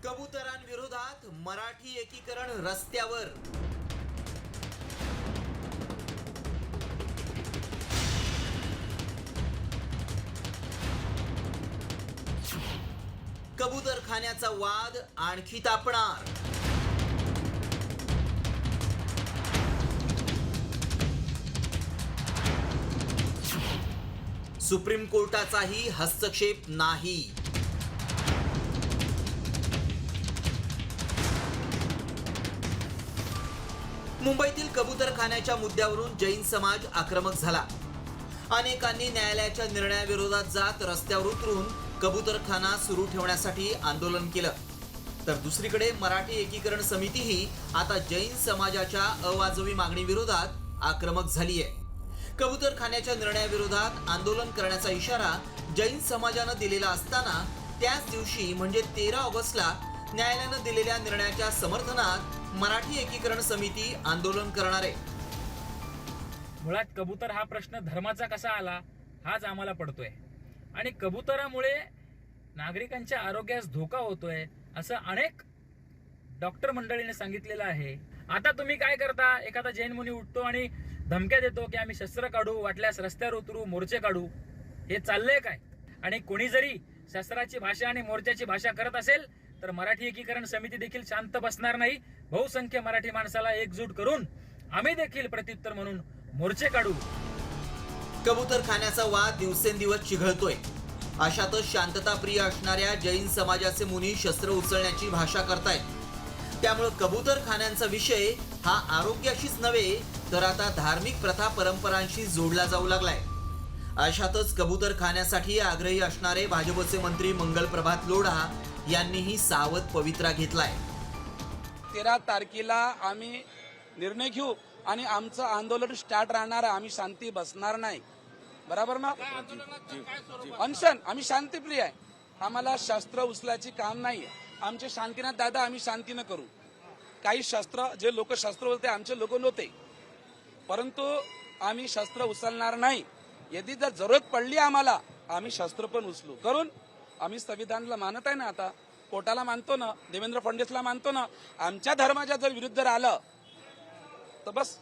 कबुतरांविरोधात मराठी एकीकरण रस्त्यावर. कबूतरखान्याचा वाद आणखी तापणार. सुप्रीम कोर्टाचाही हस्तक्षेप नाही. मुंबईतील कबूतरखान्याच्या मुद्द्यावरून जैन समाज आक्रमक झाला. अनेकांनी न्यायालयाच्या निर्णयाविरोधात जात रस्त्यावर उतरून कबूतरखाना सुरू ठेवण्यासाठी आंदोलन केलं. तर दुसरीकडे मराठी एकीकरण समितीही आता जैन समाजाच्या अवाजवी मागणीविरोधात आक्रमक झाली आहे. कबूतरखान्याच्या निर्णयाविरोधात आंदोलन करण्याचा इशारा जैन समाजानं दिलेला असताना त्याच दिवशी म्हणजे 13 ऑगस्टला न्यायालयानं दिलेल्या निर्णयाच्या समर्थनात मराठी एकीकरण समिती आंदोलन करणार आहे. मुळात कबूतर हा प्रश्न धर्माचा कसा आला हाच आम्हाला पडतोय आणि कबुतरामुळे नागरिकांच्या आरोग्यास धोका होतोय असं अनेक डॉक्टर मंडळीने सांगितलेलं आहे. आता तुम्ही काय करता, एखादा जैन मुनी उठतो आणि धमक्या देतो की आम्ही शस्त्र काढू, वाटल्यास रस्त्यावर उतरू, मोर्चे काढू. हे चाललंय काय? आणि कोणी जरी शस्त्राची भाषा आणि मोर्चाची भाषा करत असेल तर मराठी एकीकरण समिती देखील शांत बसणार नाही. बहुसंख्य मराठी माणसाला एकजूट करून आम्ही देखील प्रत्युत्तर म्हणून मोर्चे काढू. कबूतरखान्याचा वाद दिवसेंदिवस चिघळतोय. अशातच शांतताप्रिय असणाऱ्या जैन समाजाचे मुनी शस्त्र उचलण्याची भाषा करतायत. त्यामुळे कबूतरखान्यांचा विषय हा आरोग्याशीच नव्हे तर आता धार्मिक प्रथा परंपरांशी जोडला जाऊ लागलाय. अशातच कबूतरखान्यासाठी आग्रही असणारे भाजपचे मंत्री मंगलप्रभात लोढा यांनीही सावध पवित्रा घेतलाय. 13 तारखेला आम्ही निर्णय घेऊ आणि आमचं आंदोलन स्टार्ट राहणार. आम्ही शांती बसणार नाही. बरोबर ना? अनशन आम्ही शांतीप्रिय आहे. आम्हाला शस्त्र उचलायची काम नाही. आमचे शांतीनाथ दादा आम्ही शांतीनं करू. काही शस्त्र जे लोक शस्त्र उचलते आमचे लोक नव्हते, परंतु आम्ही शस्त्र उचलणार नाही. यदि जर जरूरत पडली आम्हाला आम्ही शस्त्र पण उचलू करून. आम्ही संविधानाला मानत आहे ना, आता कोर्टाला मानतो ना, देवेंद्र फडणवीसला मानतो ना. आमच्या धर्माच्या जर विरुद्ध आलं तर बस.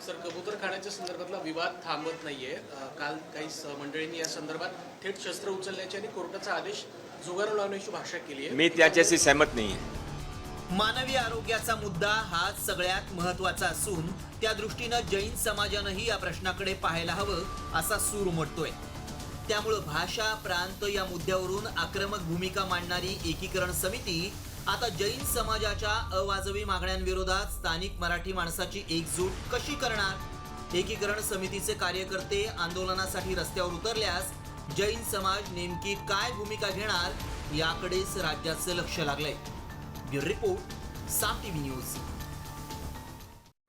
सर, कबूतरखान्याच्या संदर्भातला विवाद थांबत नाहीये. काल काही मंडळींनी या संदर्भात थेट शस्त्र उचलण्याची आणि कोर्टाचा आदेश जुगार लावण्याची भाषा केली आहे. मी त्याच्याशी सहमत नाही. मानवी आरोग्याचा मुद्दा हा सगळ्यात महत्वाचा असून त्या दृष्टीनं जैन समाजानंही या प्रश्नाकडे पाहायला हवं असा सूर उमटतोय. त्यामुळं भाषा प्रांत या मुद्द्यावरून आक्रमक भूमिका मांडणारी एकीकरण समिती आता जैन समाजाच्या अवाजवी मागण्यांविरोधात स्थानिक मराठी माणसाची एकजूट कशी करणार? एकीकरण समितीचे कार्यकर्ते आंदोलनासाठी रस्त्यावर उतरल्यास जैन समाज नेमकी काय भूमिका घेणार याकडेच राज्याचं लक्ष लागलंय. ब्युरो रिपोर्ट, साम टीव्ही न्यूज.